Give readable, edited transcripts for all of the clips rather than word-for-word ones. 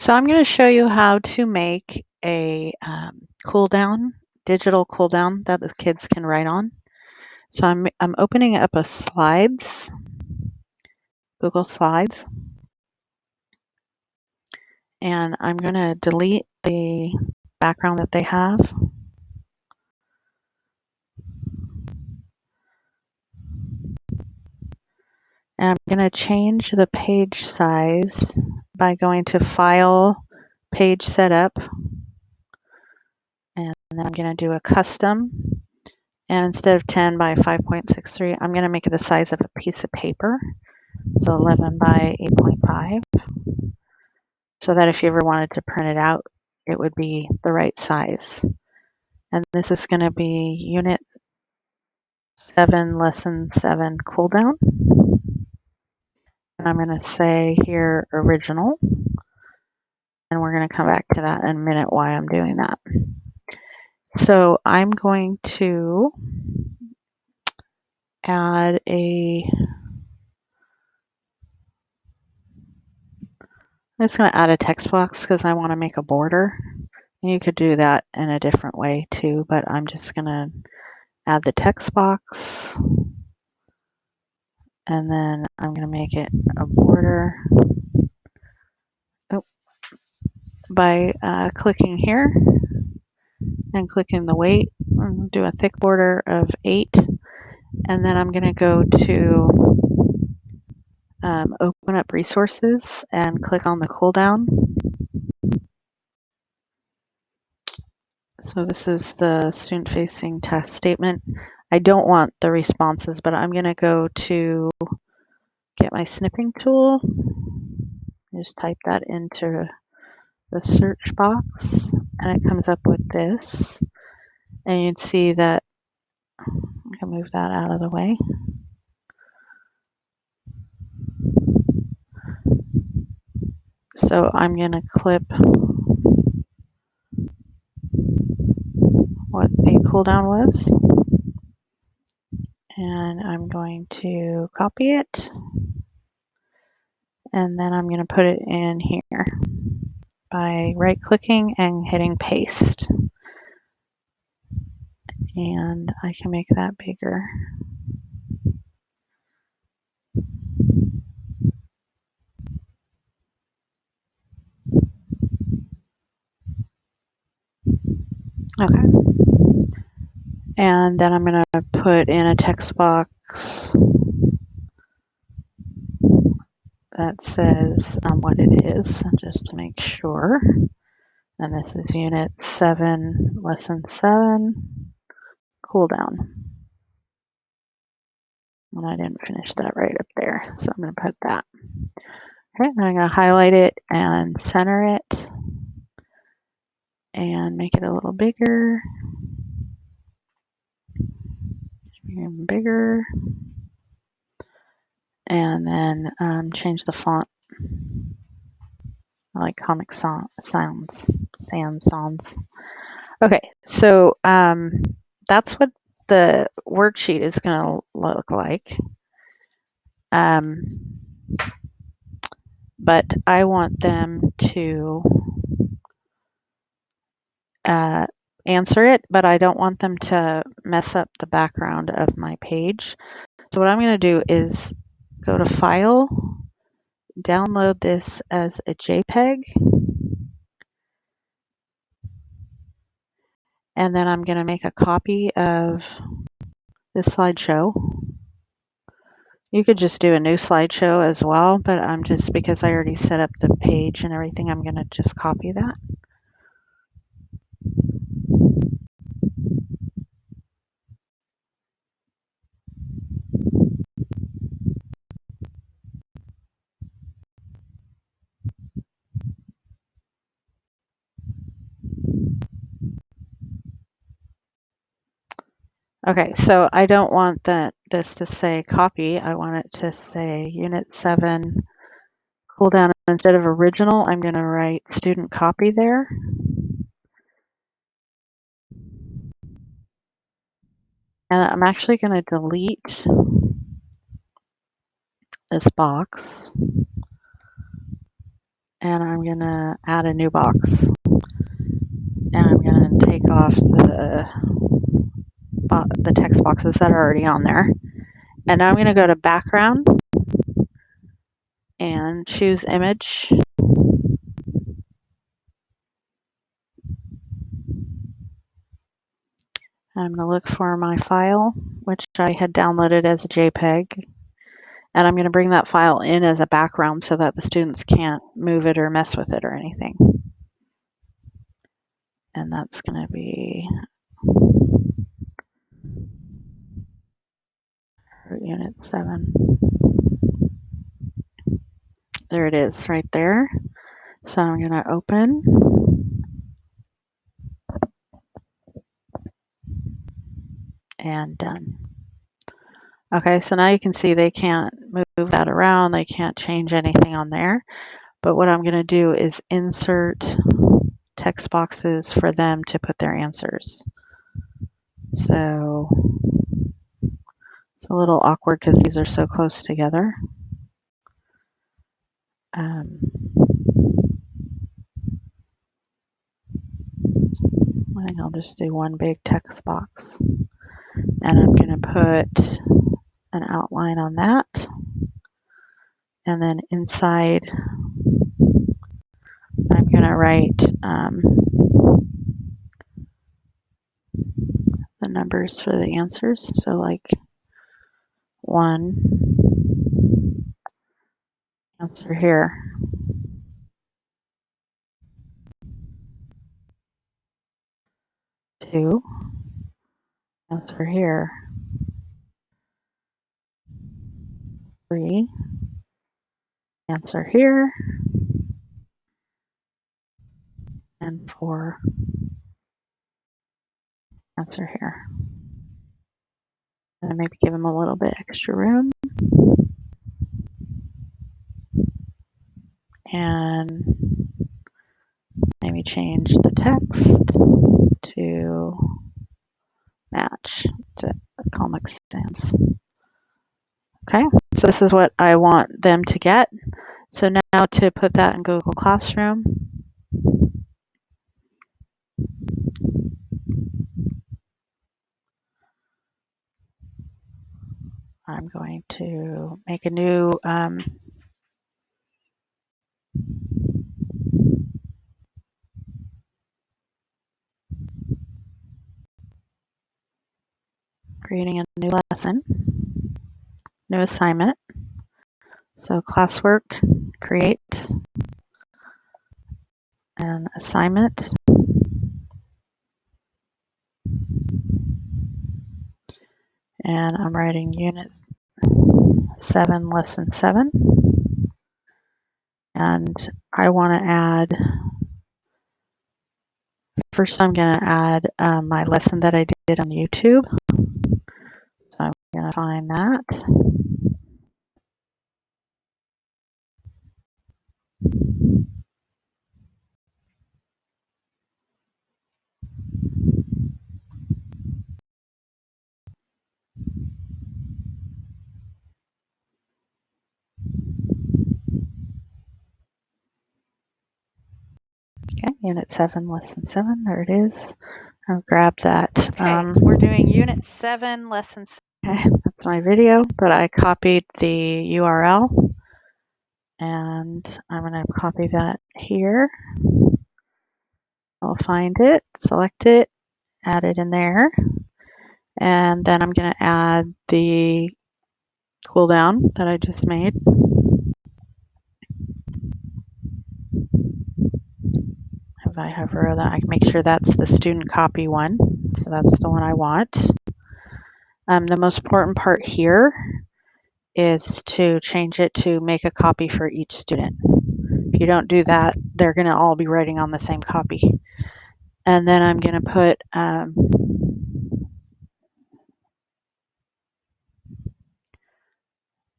So I'm going to show you how to make a cool down, digital cool down that the kids can write on. So I'm opening up a Slides, Google Slides, and I'm going to delete the background that they have. And I'm going to change the page size by going to File, Page Setup, and then I'm going to do a custom. And instead of 10 by 5.63, I'm going to make it the size of a piece of paper. So 11 by 8.5, so that if you ever wanted to print it out, it would be the right size. And this is going to be Unit 7, Lesson 7 cool down. And I'm going to say here original. And we're going to come back to that in a minute why I'm doing that. So I'm going to add I'm just going to add a text box because I want to make a border. And you could do that in a different way too, but I'm just going to add the text box. And then I'm going to make it a border by clicking here and clicking the weight. I'm going to do a thick border of 8. And then I'm going to go to open up resources and click on the cool down. So this is the student facing task statement. I don't want the responses, but I'm going to go to get my snipping tool. Just type that into the search box and it comes up with this. And you'd see that I can move that out of the way. So I'm going to clip what the cooldown was. And I'm going to copy it. And then I'm going to put it in here by right clicking and hitting paste. And I can make that bigger. Okay. And then I'm going to put in a text box that says what it is, just to make sure. And this is Unit 7, Lesson 7, cool down. And I didn't finish that right up there, so I'm going to put that. Okay, I'm going to highlight it and center it and make it a little bigger. Even bigger. And then change the font. I like Comic Sans. Okay, so that's what the worksheet is going to look like. But I want them to answer it, but I don't want them to mess up the background of my page. So what I'm going to do is go to File, download this as a JPEG, and then I'm going to make a copy of this slideshow. You could just do a new slideshow as well, but I'm just, because I already set up the page and everything, I'm going to just copy that. Okay, so I don't want this to say copy. I want it to say Unit 7 cool down. Instead of original, I'm going to write student copy there. And I'm actually going to delete this box. and I'm going to add a new box. And I'm going to take off the text boxes that are already on there. And now I'm going to go to background and choose image. I'm going to look for my file, which I had downloaded as a JPEG. And I'm going to bring that file in as a background so that the students can't move it or mess with it or anything. And that's going to be for Unit 7. There it is right there. So I'm going to open. And done. Okay, so now you can see they can't move that around. They can't change anything on there. But what I'm going to do is insert text boxes for them to put their answers. So it's a little awkward because these are so close together. I think I'll just do one big text box. And I'm going to put an outline on that. And then inside, I'm going to write the numbers for the answers. So like 1, answer here. 2, answer here. 3, answer here. And 4, answer here. And maybe give them a little bit extra room. And maybe change the text to match to Comic Sans. Okay, so this is what I want them to get. So now to put that in Google Classroom, I'm going to make a new creating a new lesson, new assignment. So classwork, create an assignment. And I'm writing Unit 7, Lesson 7. And I want to add, first I'm going to add my lesson that I did on YouTube. So I'm going to find that. Okay, Unit 7, Lesson 7, there it is. I'll grab that. Okay, we're doing Unit 7, Lesson 7. Okay, that's my video, but I copied the URL. And I'm going to copy that here. I'll find it, select it, add it in there. And then I'm going to add the cool down that I just made. If I hover that, I can make sure that's the student copy one. So that's the one I want. The most important part here is to change it to make a copy for each student. If you don't do that, they're going to all be writing on the same copy. And then I'm going to put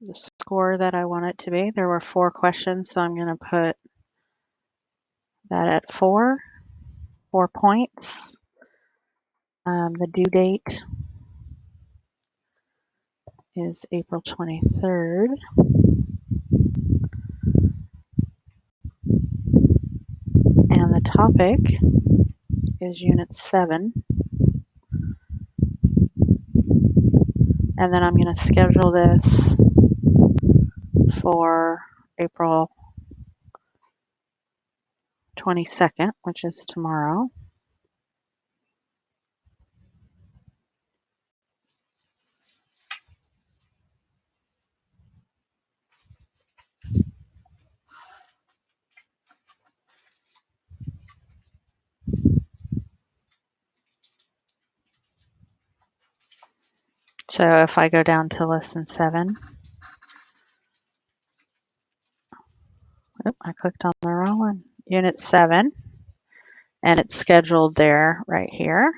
the score that I want it to be. There were 4 questions, so I'm going to put that at 4 points. The due date is April 23rd. the topic is Unit 7. And then I'm going to schedule this for April 22nd, which is tomorrow. So if I go down to Lesson 7, I clicked on the wrong one. Unit 7, and it's scheduled there right here.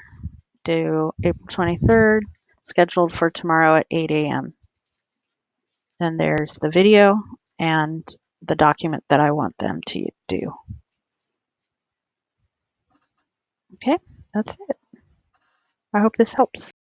Due April 23rd, scheduled for tomorrow at 8 a.m. Then there's the video and the document that I want them to do. Okay, that's it. I hope this helps.